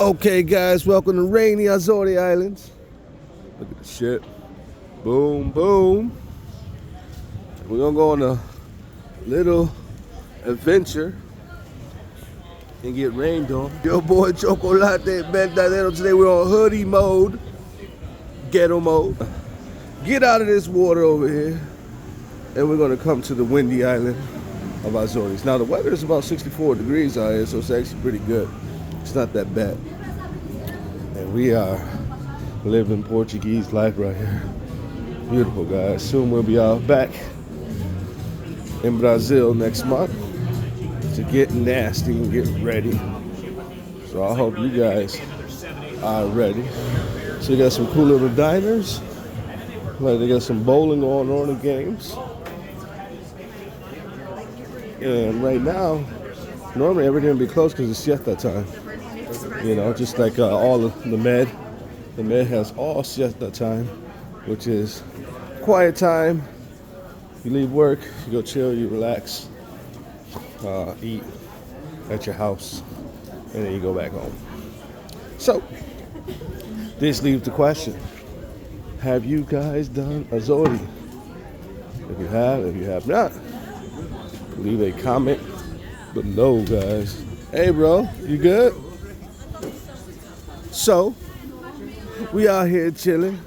Okay, guys, welcome to rainy Azores Islands. Look at the ship. Boom, boom. We're gonna go on a little adventure and get rained on. Your boy Chocolate Verdadero. Today we're on hoodie mode, ghetto mode. Get out of this water over here, and we're gonna come to the windy island of Azores. Now the weather is about 64 degrees out here, so it's actually pretty good. It's not that bad. And we are living Portuguese life right here. Beautiful, guys. Soon we'll be out back in Brazil next month to get nasty and get ready. So I hope you guys are ready. So you got some cool little diners. Like they got some bowling going on in games. And right now, normally everything will be closed because it's siesta time. You know, just like all of the Med. The Med has all siesta time, which is quiet time. You leave work, you go chill, you relax, eat at your house, and then you go back home. So, this leaves the question. Have you guys done Azores? If you have not, leave a comment below, guys. Hey, bro, you good? So, we out here chilling,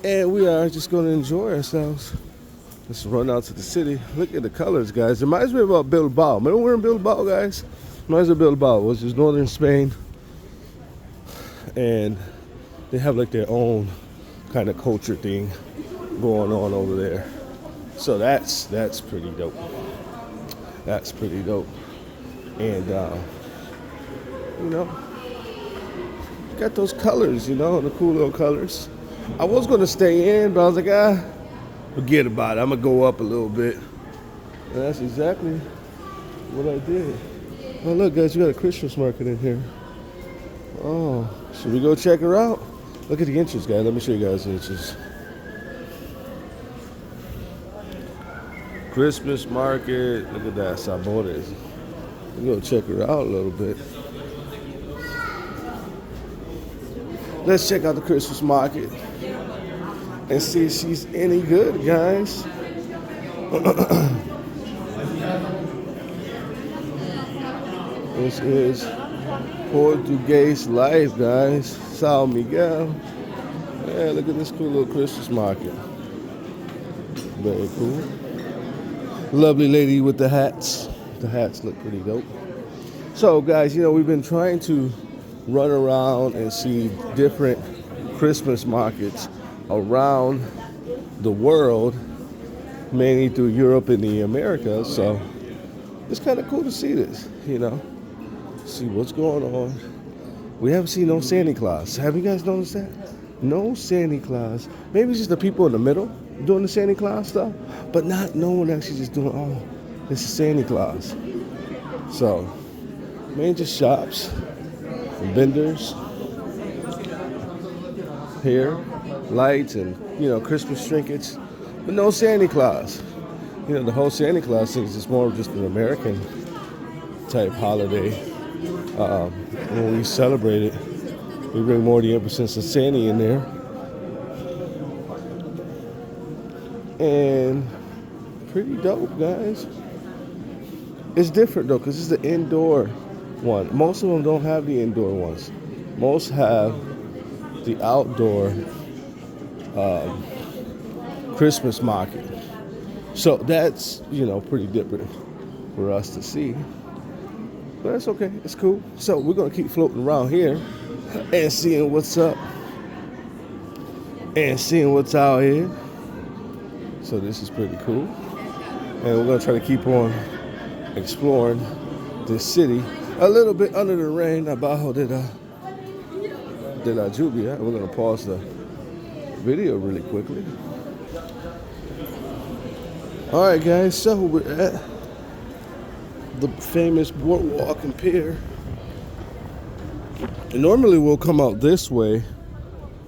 and we are just going to enjoy ourselves. Let's run out to the city. Look at the colors, guys. It reminds me about Bilbao. Remember we're in Bilbao, guys? Reminds me of Bilbao, which is northern Spain, and they have like their own kind of culture thing going on over there. So that's pretty dope. That's pretty dope. And you know, got those colors, you know, the cool little colors. I was gonna stay in, but I was like, forget about it. I'm gonna go up a little bit. And that's exactly what I did. Oh look, guys, we got a Christmas market in here. Oh, should we go check her out? Look at the inches, guys. Let me show you guys the inches. Christmas market. Look at that, Sabores. We're gonna check her out a little bit. Let's check out the Christmas market and see if she's any good, guys. This is Portuguese life, guys. São Miguel. Yeah, look at this cool little Christmas market. Very cool. Lovely lady with the hats. The hats look pretty dope. So, guys, you know, we've been trying to run around and see different Christmas markets around the world, mainly through Europe and the Americas. So it's kind of cool to see this, you know, see what's going on. We haven't seen no Santa Claus. Have you guys noticed that? No Santa Claus. Maybe it's just the people in the middle doing the Santa Claus stuff, but not no one actually just doing, oh, this is Santa Claus. So, mainly just shops, vendors here, lights and, you know, Christmas trinkets, but no Santa Claus. You know, the whole Santa Claus thing is just more of just an American type holiday. When we celebrate it, we bring more of the emphasis of Santa in there. And pretty dope, guys. It's different though, because it's the indoor one. Most of them don't have the indoor ones. Most have the outdoor Christmas market. So that's, you know, pretty different for us to see. But that's okay. It's cool. So we're going to keep floating around here and seeing what's up and seeing what's out here. So this is pretty cool. And we're going to try to keep on exploring this city a little bit under the rain. Abajo de la lluvia. We're going to pause the video really quickly. All right, guys. So we're at the famous boardwalk and pier. And normally we'll come out this way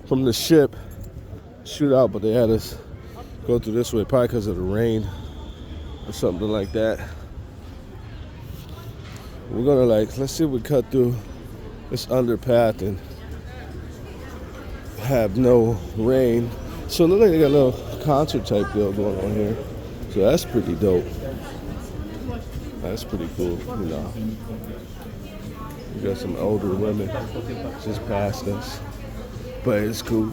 from the ship, shoot out, but they had us go through this way, probably because of the rain or something like that. We're gonna let's see if we cut through this underpath and have no rain. So it looks like they got a little concert type deal going on here. So that's pretty dope. That's pretty cool, you know. We got some older women just past us, but it's cool.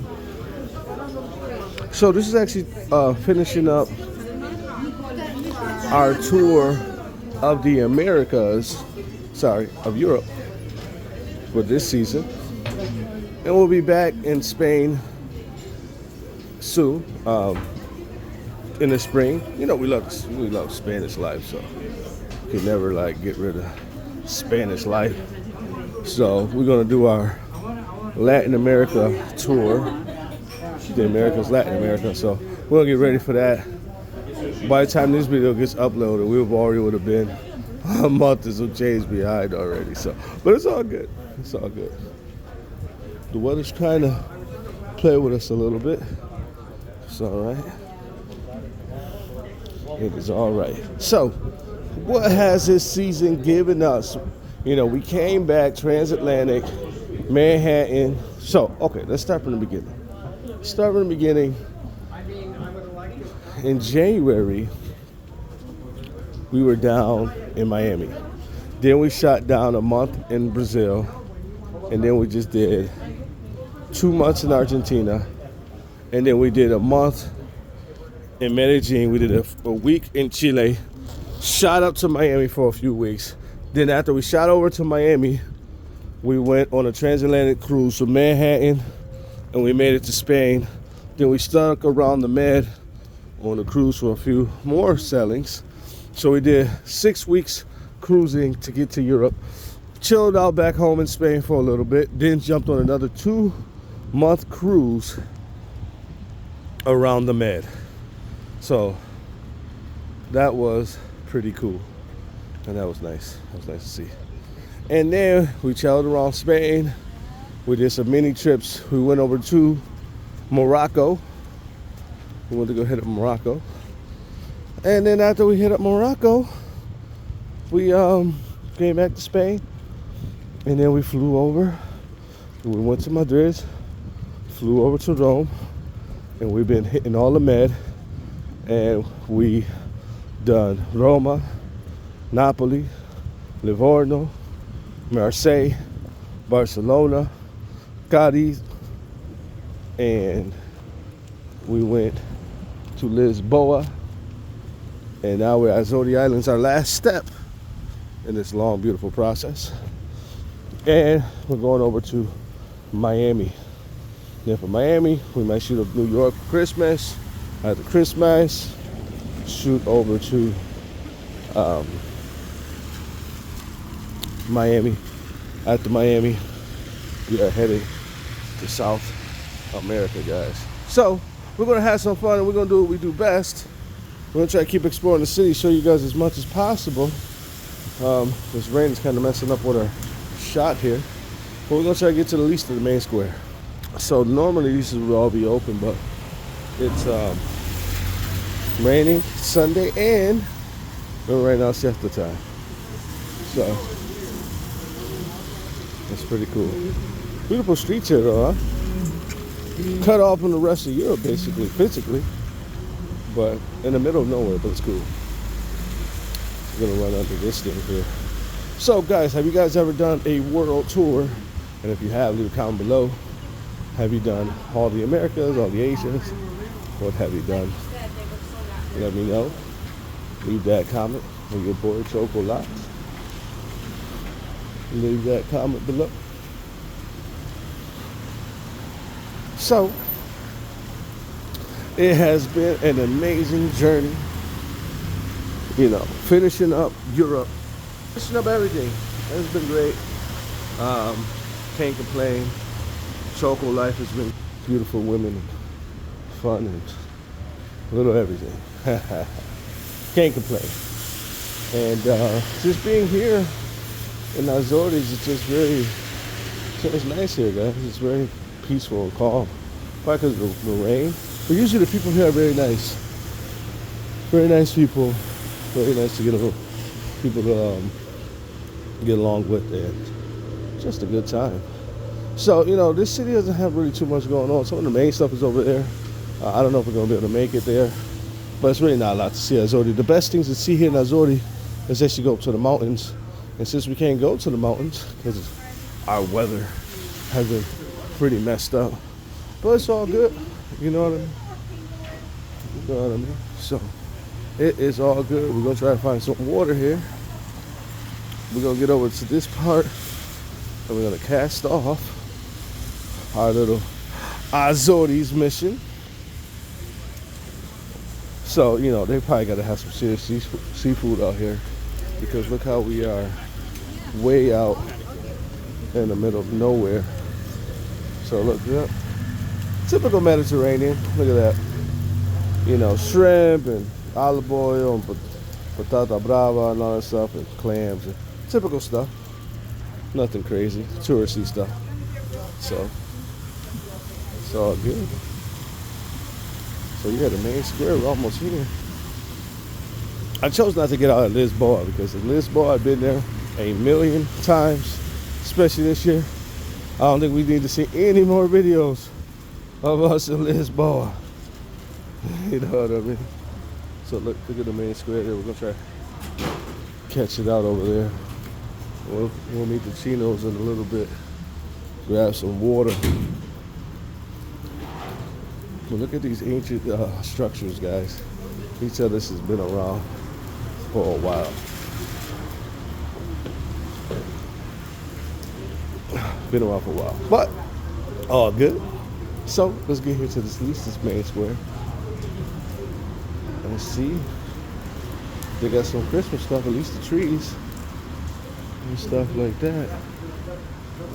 So this is actually finishing up our tour of the Americas, of Europe for this season. And we'll be back in Spain soon, in the spring. You know, we love Spanish life, so you can never like get rid of Spanish life. So we're gonna do our Latin America tour, the Americas, Latin America. So we're gonna get ready for that. By the time this video gets uploaded, we would have been a month or some change behind already. So, but it's all good. It's all good. The weather's kind of playing with us a little bit. It's all right. It is all right. So, what has this season given us? You know, we came back transatlantic, Manhattan. So, okay, let's start from the beginning. In January, we were down in Miami. Then we shot down a month in Brazil. And then we just did 2 months in Argentina. And then we did a month in Medellin. We did a week in Chile. Shot up to Miami for a few weeks. Then after we shot over to Miami, we went on a transatlantic cruise from Manhattan. And we made it to Spain. Then we stuck around the Med on the cruise for a few more sailings. So we did 6 weeks cruising to get to Europe. Chilled out back home in Spain for a little bit. Then jumped on another 2-month cruise around the Med. So that was pretty cool. And that was nice. That was nice to see. And then we traveled around Spain. We did some mini trips. We went over to Morocco. We wanted to go hit up Morocco. And then after we hit up Morocco, we came back to Spain. And then we flew over. We went to Madrid, flew over to Rome, and we've been hitting all the Med. And we done Roma, Napoli, Livorno, Marseille, Barcelona, Cadiz, and we went to Lisboa, and now we're at Azores Islands, our last step in this long, beautiful process. And we're going over to Miami. Then from Miami, we might shoot up New York for Christmas. After Christmas, shoot over to Miami. After Miami, we are heading to South America, guys. So we're gonna have some fun and we're gonna do what we do best. We're gonna try to keep exploring the city, show you guys as much as possible. This rain is kind of messing up with our shot here, but we're gonna try to get to the least of the main square. So normally these will all be open, but it's raining Sunday and right now it's siesta time. So that's pretty cool. Beautiful streets here though, huh? Cut off from the rest of Europe basically, physically, but in the middle of nowhere, but it's cool. We're gonna run under this thing here. So guys, have you guys ever done a world tour? And if you have, leave a comment below. Have you done all the Americas, all the Asians? What have you done? Let me know. Leave that comment on your board, Chocolate. Leave that comment below. So, it has been an amazing journey. You know, finishing up Europe, finishing up everything. It's been great. Can't complain. Choco life has been beautiful women, and fun, and a little everything. Can't complain. And just being here in Azores, it's just it's nice here, guys. It's very peaceful and calm. Probably because of the rain. But usually the people here are very nice. Very nice people. Very nice to get along with and just a good time. So, you know, this city doesn't have really too much going on. Some of the main stuff is over there. I don't know if we're going to be able to make it there, but it's really not a lot to see at Azores. The best things to see here in Azores is that you go up to the mountains. And since we can't go to the mountains because our weather has been pretty messed up, but it's all good. You know what I mean? You know what I mean? So it is all good. We're going to try to find some water here. We're going to get over to this part and we're going to cast off our little Azores mission. So, you know, they probably got to have some serious seafood out here because look how we are way out in the middle of nowhere. So look, yeah, typical Mediterranean. Look at that. You know, shrimp and olive oil and patata brava and all that stuff and clams and typical stuff. Nothing crazy, touristy stuff. So it's all good. So yeah, the main square, we're almost here. I chose not to get out of Lisboa because in Lisboa I've been there a million times, especially this year. I don't think we need to see any more videos of us in Lisboa. You know what I mean? So look at the main square there. We're gonna try to catch it out over there. We'll meet the chinos in a little bit. Grab some water. But look at these ancient structures, guys. You can tell this has been around for a while. Been around for a while, but all good. So let's get here to this main square. Let's see. They got some Christmas stuff, at least the trees and stuff like that.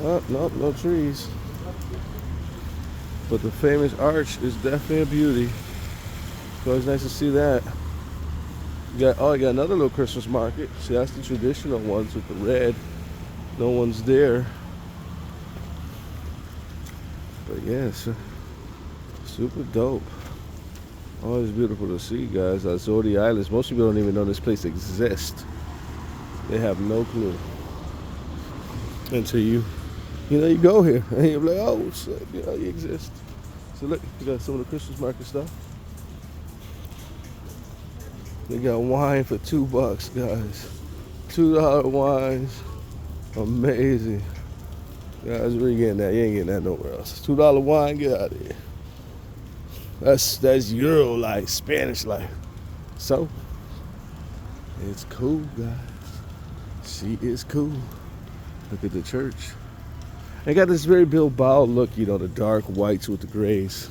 Oh, nope, no trees. But the famous arch is definitely a beauty. So it's nice to see that. You got another little Christmas market. See, that's the traditional ones with the red. No one's there. But yeah, it's super dope. Always beautiful to see, guys. Azores Islands. Most people don't even know this place exists. They have no clue until you go here and you're like, oh, shit, you know, you exist. So look, you got some of the Christmas market stuff. They got wine for $2, guys. $2 wines. Amazing. Guys, where you getting that? You ain't getting that nowhere else. $2 wine, get out of here. That's Euro life, Spanish life. So, it's cool, guys. She is cool. Look at the church. They got this very Bilbao look, you know, the dark whites with the grays.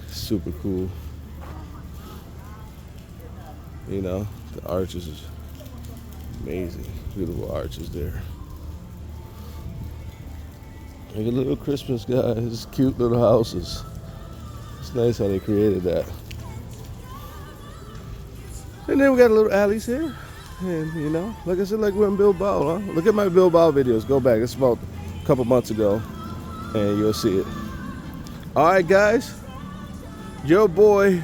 Super cool. You know, the arches is amazing. Beautiful arches there. Like a little Christmas, guys. Cute little houses. It's nice how they created that. And then we got little alleys here. And, you know, like I said, like we're in Bilbao, huh? Look at my Bilbao videos. Go back. It's about a couple months ago. And you'll see it. All right, guys. Your boy,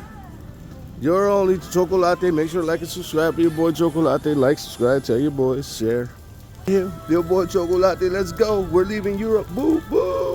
your only Chocolate. Make sure to like and subscribe to your boy Chocolate. Like, subscribe, tell your boys, share. Your boy Chocolate. Let's go. We're leaving Europe. Boo, boo.